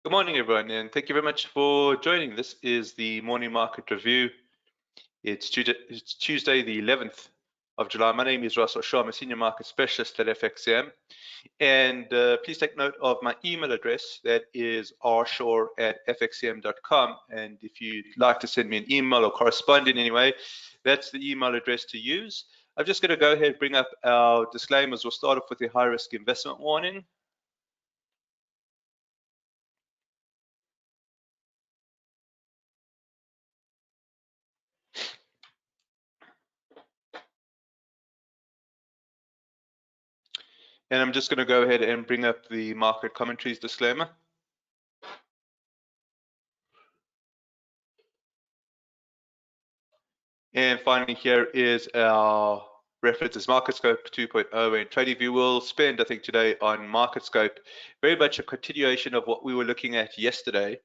Good morning, everyone, and thank you very much for joining. This is the morning market review. It's Tuesday, the 11th of July. My name is Russell Shaw. I'm a senior market specialist at FXCM. And please take note of my email address. That is rshaw@fxcm.com. And if you'd like to send me an email or correspond in any way, that's the email address to use. I'm just going to go ahead and bring up our disclaimers. We'll start off with the high risk investment warning. And I'm just going to go ahead and bring up the market commentaries disclaimer. And finally, here is our references MarketScope 2.0 and TradingView. Will spend, I think, today on MarketScope, very much a continuation of what we were looking at yesterday.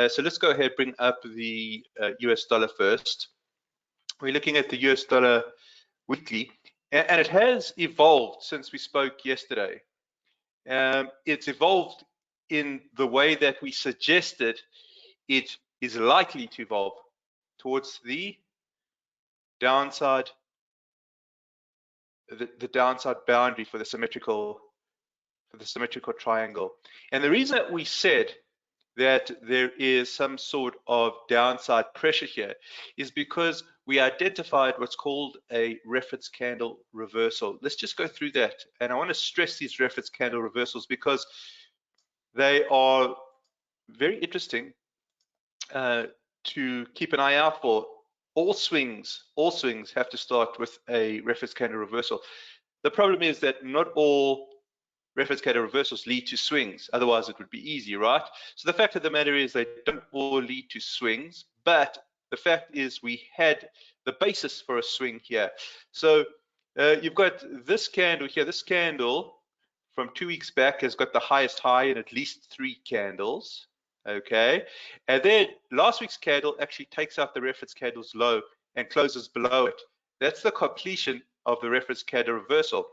So let's go ahead and bring up the US dollar first. We're looking at the US dollar weekly, and it has evolved since we spoke yesterday. It's evolved in the way that we suggested it is likely to evolve towards the downside, the downside boundary for the symmetrical triangle. And the reason that we said that there is some sort of downside pressure here is because we identified what's called a reference candle reversal. Let's just go through that. And I want to stress these reference candle reversals because they are very interesting to keep an eye out for. All swings have to start with a reference candle reversal. The problem is that not all reference candle reversals lead to swings. Otherwise, it would be easy, right? So the fact of the matter is they don't all lead to swings, but the fact is we had the basis for a swing here. So you've got this candle here. This candle from 2 weeks back has got the highest high in at least 3 candles. Okay, and then last week's candle actually takes out the reference candle's low and closes below it. That's the completion of the reference candle reversal,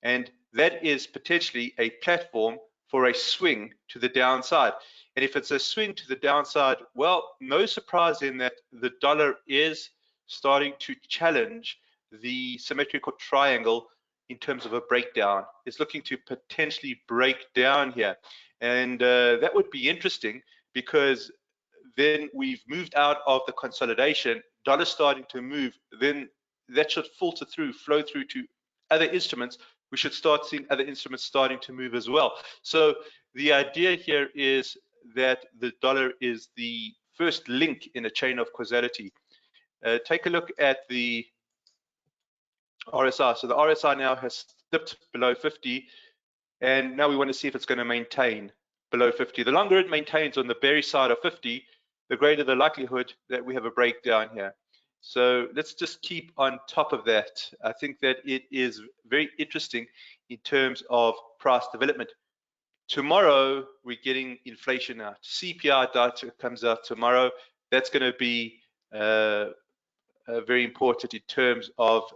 and that is potentially a platform for a swing to the downside. And if it's a swing to the downside, well, no surprise in that the dollar is starting to challenge the symmetrical triangle in terms of a breakdown. It's looking to potentially break down here. And that would be interesting because then we've moved out of the consolidation, dollar starting to move, then that should flow through to other instruments. We should start seeing other instruments starting to move as well. So the idea here is that the dollar is the first link in a chain of causality. Take a look at the RSI. So the RSI now has dipped below 50, and now we want to see if it's going to maintain below 50. The longer it maintains on the bearish side of 50, the greater the likelihood that we have a breakdown here. So let's just keep on top of that. I think that it is very interesting in terms of price development. Tomorrow, we're getting inflation out. CPI data comes out tomorrow. That's going to be very important in terms of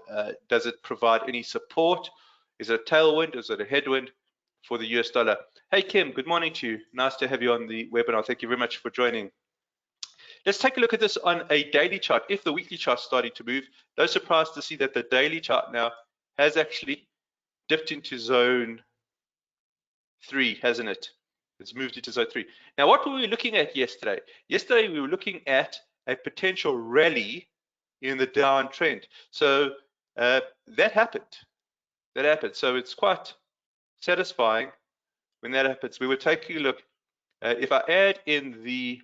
does it provide any support? Is it a tailwind? Is it a headwind for the US dollar? Hey, Kim, good morning to you. Nice to have you on the webinar. Thank you very much for joining. Let's take a look at this on a daily chart. If the weekly chart's starting to move, no surprise to see that the daily chart now has actually dipped into zone 3, hasn't it? It's moved into zone 3. Now, what were we looking at yesterday? Yesterday, we were looking at a potential rally in the downtrend. So that happened. So it's quite satisfying when that happens. We were taking a look. If I add in the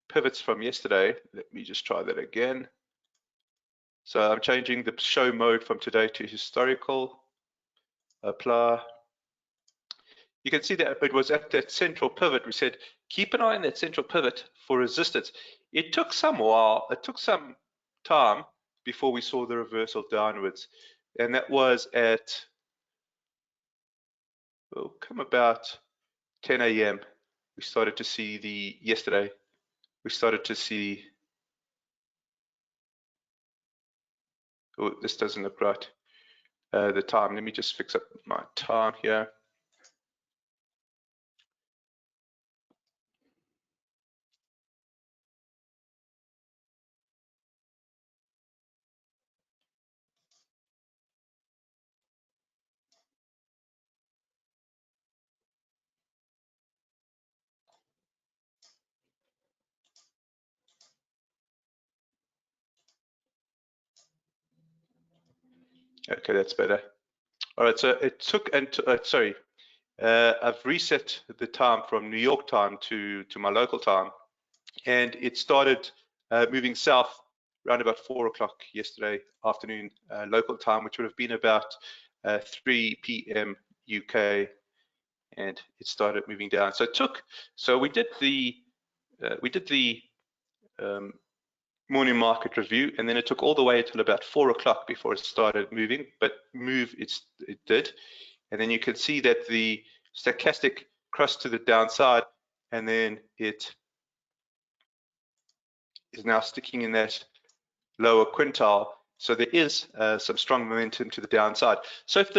pivots from yesterday, let me just try that again. So I'm changing the show mode from today to historical. Apply. You can see that it was at that central pivot. We said, keep an eye on that central pivot for resistance. It took some time before we saw the reversal downwards. And that was at, well, come about 10 a.m. We started to see yesterday, we started to see, oh, this doesn't look right. the time. Let me just fix up my time here. Okay, that's better. All right, so it took, and sorry, I've reset the time from New York time to my local time, and it started moving south around about 4 o'clock yesterday afternoon local time, which would have been about 3 p.m. UK, and it started moving down. So it took, so we did the um, morning market review, and then it took all the way until about 4 o'clock before it started moving, but it did. And then you can see that the stochastic crossed to the downside, and then it is now sticking in that lower quintile. So there is some strong momentum to the downside. So if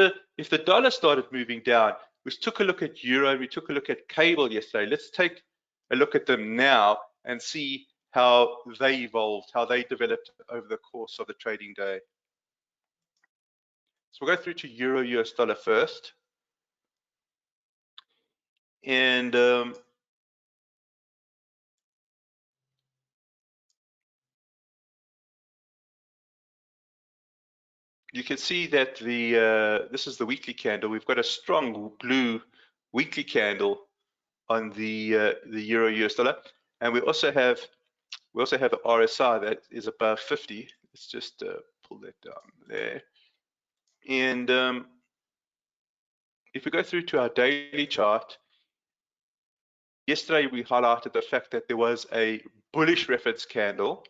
the dollar started moving down, we took a look at euro and we took a look at cable yesterday. Let's take a look at them now and see how they evolved, how they developed over the course of the trading day. So we'll go through to euro US dollar first. And you can see that this is the weekly candle. We've got a strong blue weekly candle on the euro US dollar, and we also have an RSI that is above 50. Let's just pull that down there. And if we go through to our daily chart, yesterday we highlighted the fact that there was a bullish reference candle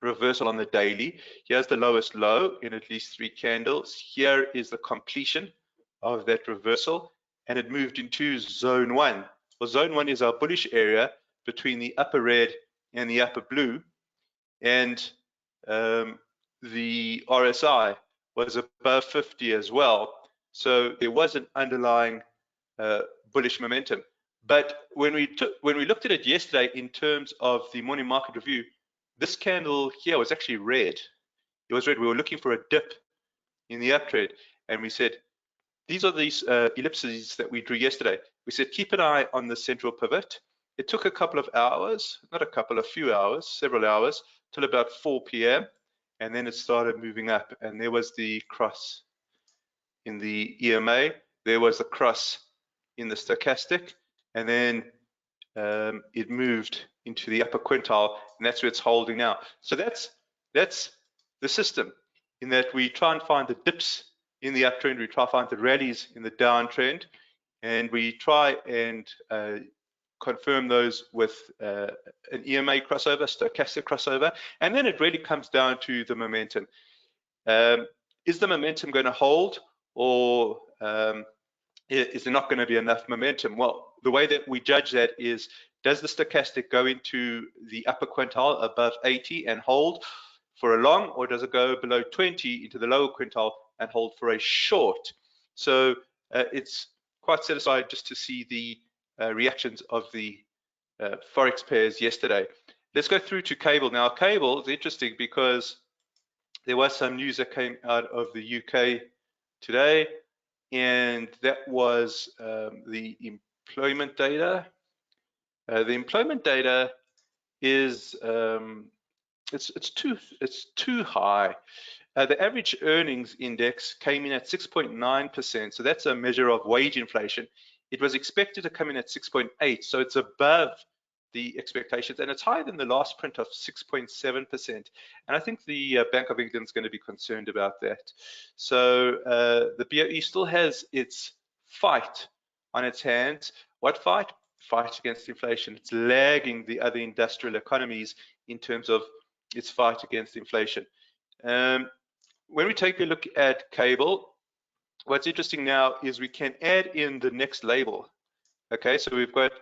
reversal on the daily. Here's the lowest low in at least 3 candles. Here is the completion of that reversal, and it moved into zone 1. Well, zone 1 is our bullish area between the upper red and the upper blue, and the RSI was above 50 as well. So there was an underlying bullish momentum. But when we looked at it yesterday in terms of the morning market review, this candle here was actually red. It was red. We were looking for a dip in the uptrend, and we said, these are these ellipses that we drew yesterday. We said, keep an eye on the central pivot. It took a couple of hours, not a couple, a few hours, several hours, till about 4 p.m. And then it started moving up, and there was the cross in the EMA. There was the cross in the stochastic, and then it moved into the upper quintile, and that's where it's holding now. So that's the system, in that we try and find the dips in the uptrend, we try to find the rallies in the downtrend, and we try and confirm those with an EMA crossover, stochastic crossover, and then it really comes down to the momentum. Is the momentum going to hold, or is there not going to be enough momentum? Well, the way that we judge that is, does the stochastic go into the upper quintile above 80 and hold for a long, or does it go below 20 into the lower quintile and hold for a short? So it's quite satisfying just to see the reactions of the Forex pairs yesterday. Let's go through to cable. Now, cable is interesting because there was some news that came out of the UK today, and that was the employment data. The employment data is it's too high. The average earnings index came in at 6.9%, so that's a measure of wage inflation. It was expected to come in at 6.8, so it's above the expectations, and it's higher than the last print of 6.7%. And I think the Bank of England is going to be concerned about that. So the BOE still has its fight on its hands. What fight? Fight against inflation. It's lagging the other industrial economies in terms of its fight against inflation. When we take a look at cable, what's interesting now is we can add in the next label. Okay, so we've got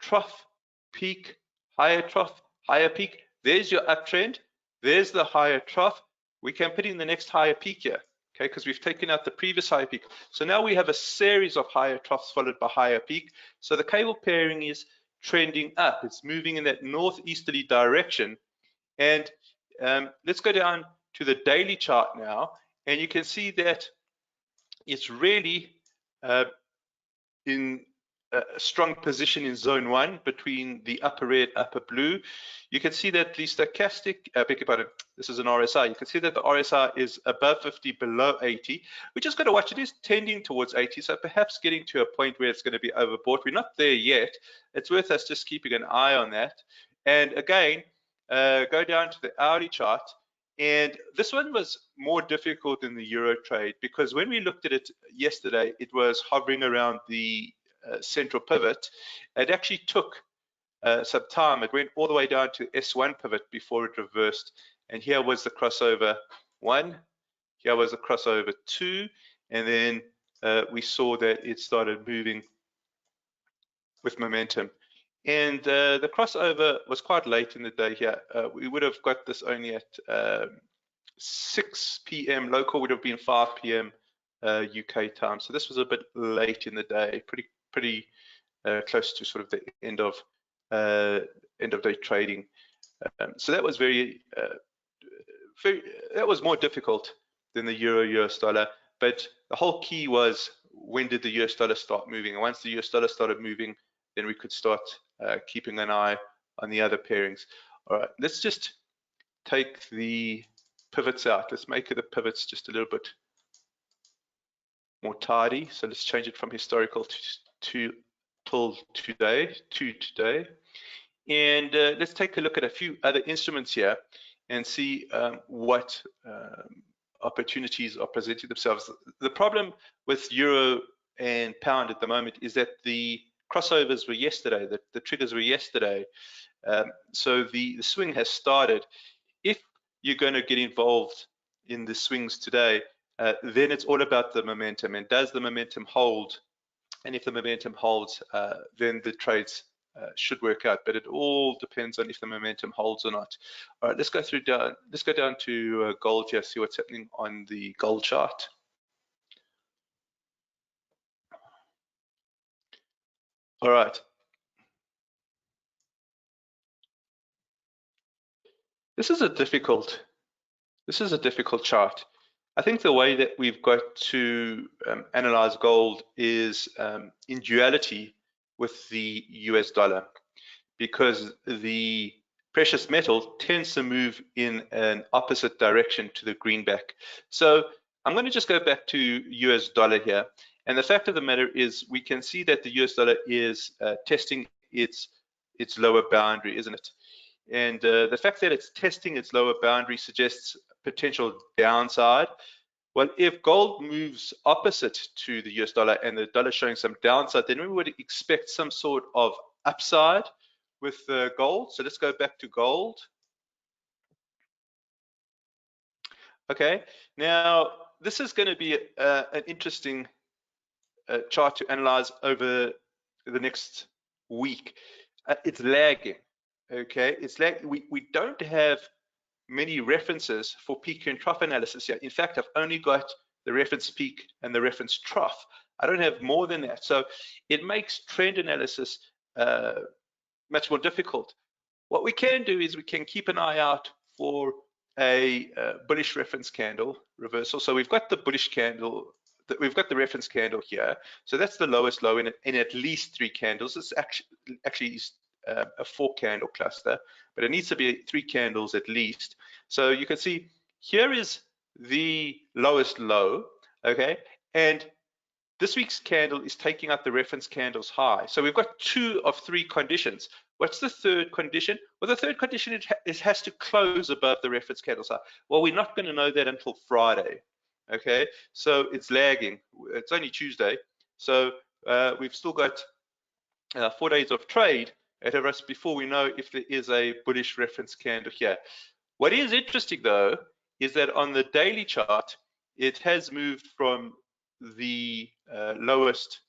trough, peak, higher trough, higher peak. There's your uptrend. There's the higher trough. We can put in the next higher peak here. okay, because we've taken out the previous higher peak. So now we have a series of higher troughs followed by higher peak. So the cable pairing is trending up. It's moving in that northeasterly direction. And let's go down to the daily chart now, and you can see that it's really in a strong position in zone 1 between the upper red, upper blue. You can see that the stochastic, beg your pardon, this is an RSI. You can see that the RSI is above 50, below 80. We just got to watch. It is tending towards 80, so perhaps getting to a point where it's going to be overbought. We're not there yet. It's worth us just keeping an eye on that. And again, go down to the hourly chart. And this one was more difficult than the euro trade, because when we looked at it yesterday, it was hovering around the central pivot. It actually took some time. It went all the way down to S1 pivot before it reversed. And here was the crossover 1, here was the crossover 2, and then we saw that it started moving with momentum. And the crossover was quite late in the day here. We would have got this only at 6 p.m. local, would have been 5 p.m. UK time. So this was a bit late in the day, pretty close to sort of the end of day trading. So that was that was more difficult than the euro-US dollar. But the whole key was, when did the US dollar start moving? And once the US dollar started moving, then we could start keeping an eye on the other pairings. All right, let's just take the pivots out. Let's make the pivots just a little bit more tidy. So let's change it from historical to today. And let's take a look at a few other instruments here and see what opportunities are presenting themselves. The problem with euro and pound at the moment is that the crossovers were yesterday, the triggers were yesterday. So the swing has started. If you're going to get involved in the swings today, then it's all about the momentum. And does the momentum hold? And if the momentum holds, then the trades should work out. But it all depends on if the momentum holds or not. All right, let's go down to gold here, see what's happening on the gold chart. All right. This is a difficult chart. I think the way that we've got to analyze gold is in duality with the US dollar, because the precious metal tends to move in an opposite direction to the greenback. So I'm going to just go back to US dollar here. And the fact of the matter is, we can see that the US dollar is testing its lower boundary, isn't it? And the fact that it's testing its lower boundary suggests potential downside. Well, if gold moves opposite to the US dollar and the dollar showing some downside, then we would expect some sort of upside with gold. So let's go back to gold. Okay, now this is going to be an interesting chart to analyze over the next week. It's lagging. Okay, it's like we don't have many references for peak and trough analysis yet. In fact, I've only got the reference peak and the reference trough. I don't have more than that. So it makes trend analysis much more difficult. What we can do is we can keep an eye out for a bullish reference candle reversal. So we've got the bullish candle, we've got the reference candle here. So that's the lowest low in at least 3 candles. It's actually a 4 candle cluster, but it needs to be 3 candles at least. So you can see here is the lowest low, okay, and this week's candle is taking out the reference candle's high. So we've got 2 of 3 conditions. What's the third condition? Well, the third condition, it has to close above the reference candle's high. Well, we're not going to know that until Friday, okay? So it's lagging. It's only Tuesday, so we've still got 4 days of trade ahead of us before we know if there is a bullish reference candle here. What is interesting though is that on the daily chart, it has moved from the lowest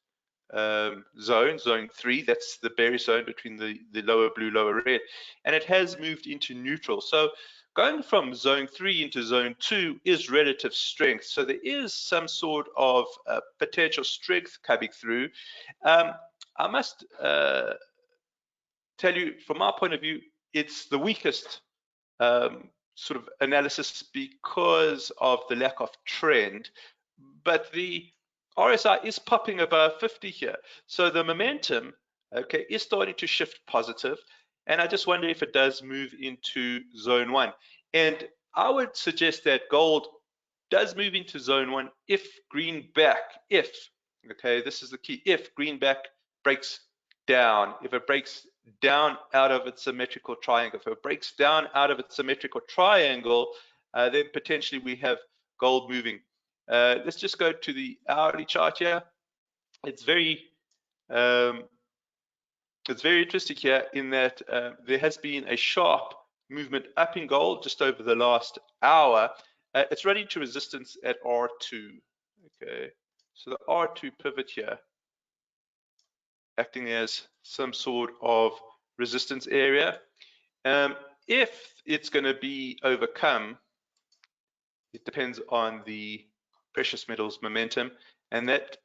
zone 3, that's the bearish zone between the lower blue, lower red, and it has moved into neutral. So Going from zone 3 into zone 2 is relative strength. So there is some sort of potential strength coming through. I must tell you, from our point of view, it's the weakest sort of analysis because of the lack of trend. But the RSI is popping above 50 here. So the momentum, okay, is starting to shift positive. And I just wonder if it does move into zone 1. And I would suggest that gold does move into zone 1 if greenback, okay, this is the key, if greenback breaks down, if it breaks down out of its symmetrical triangle. If it breaks down out of its symmetrical triangle, then potentially we have gold moving. Let's just go to the hourly chart here. It's very interesting here in that there has been a sharp movement up in gold just over the last hour. It's running to resistance at R2. Okay, so the R2 pivot here acting as some sort of resistance area. If it's going to be overcome, it depends on the precious metals momentum, and that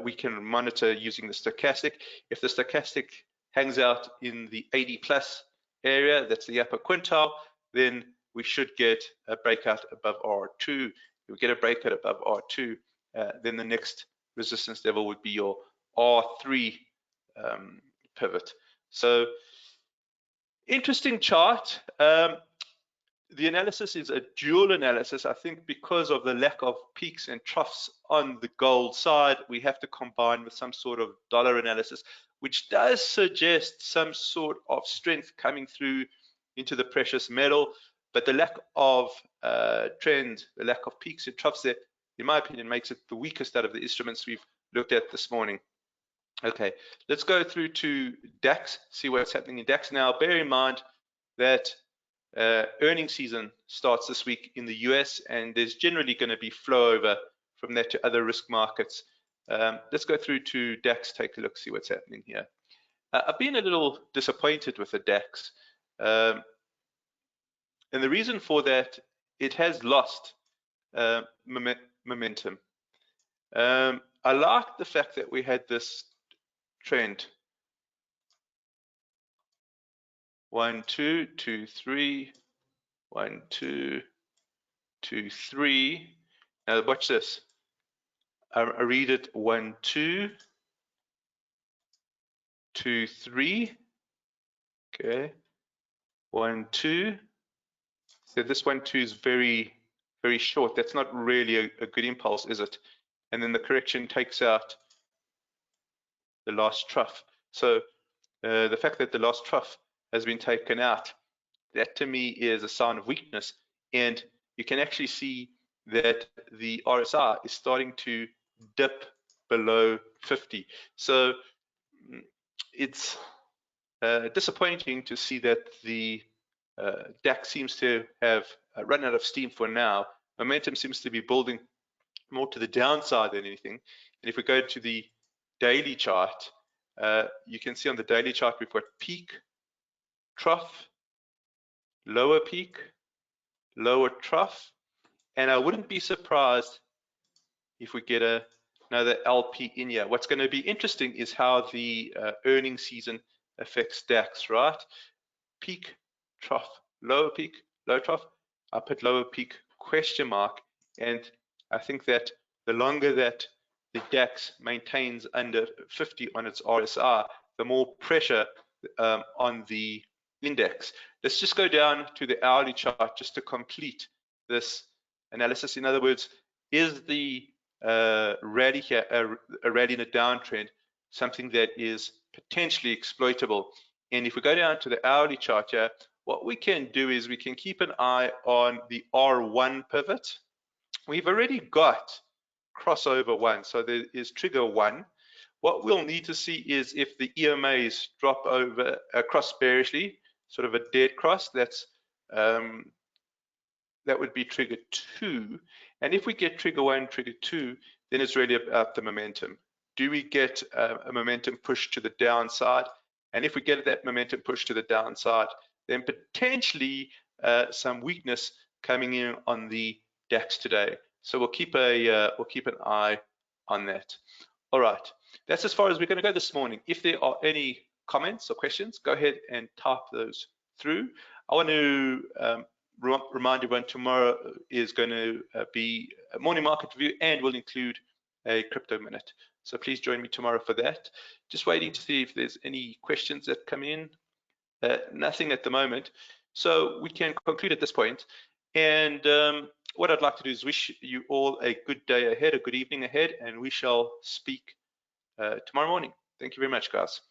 we can monitor using the stochastic. If the stochastic hangs out in the 80 plus area, that's the upper quintile, then we should get a breakout above R2. If we get a breakout above R2, then the next resistance level would be your R3 pivot. So interesting chart. The analysis is a dual analysis. I think because of the lack of peaks and troughs on the gold side, we have to combine with some sort of dollar analysis, which does suggest some sort of strength coming through into the precious metal. But the lack of trend, the lack of peaks and troughs there, in my opinion, makes it the weakest out of the instruments we've looked at this morning. Okay, let's go through to DAX, see what's happening in DAX. Now, bear in mind that earnings season starts this week in the US, and there's generally going to be flow over from that to other risk markets. Let's go through to DAX, take a look, see what's happening here. I've been a little disappointed with the DAX. And the reason for that, it has lost momentum. I like the fact that we had this trend. 1, 2, 2, 3, 1, 2, 2, 3. Now watch this. I read it 1, 2, 2, 3. Okay. 1, 2. So this 1, 2 is very short. That's not really a good impulse, is it? And then the correction takes out the last trough. So the fact that the last trough has been taken out, that to me is a sign of weakness. And you can actually see that the RSI is starting to dip below 50. So it's disappointing to see that the DAX seems to have run out of steam for now. Momentum seems to be building more to the downside than anything. And if we go to the daily chart, you can see on the daily chart we've got peak, trough, lower peak, lower trough, and I wouldn't be surprised if we get another LP in here. What's going to be interesting is how the earnings season affects DAX, right? Peak, trough, lower peak, low trough. I put lower peak question mark, and I think that the longer that the DAX maintains under 50 on its RSI, the more pressure on the index. Let's just go down to the hourly chart just to complete this analysis. In other words, is the rally here a rally in a downtrend something that is potentially exploitable? And if we go down to the hourly chart here, what we can do is we can keep an eye on the R1 pivot. We've already got crossover 1, so there is trigger 1. What we'll need to see is if the EMAs drop over across bearishly, sort of a dead cross, that would be trigger 2. And if we get trigger 1, trigger 2, then it's really about the momentum. Do we get a momentum push to the downside? And if we get that momentum push to the downside, then potentially some weakness coming in on the DAX today. So we'll keep an eye on that. All right, that's as far as we're going to go this morning. If there are any comments or questions, go ahead and type those through. I want to remind everyone tomorrow is going to be a morning market review and will include a crypto minute. So please join me tomorrow for that. Just waiting to see if there's any questions that come in. Nothing at the moment. So we can conclude at this point. And what I'd like to do is wish you all a good day ahead, a good evening ahead, and we shall speak tomorrow morning. Thank you very much, guys.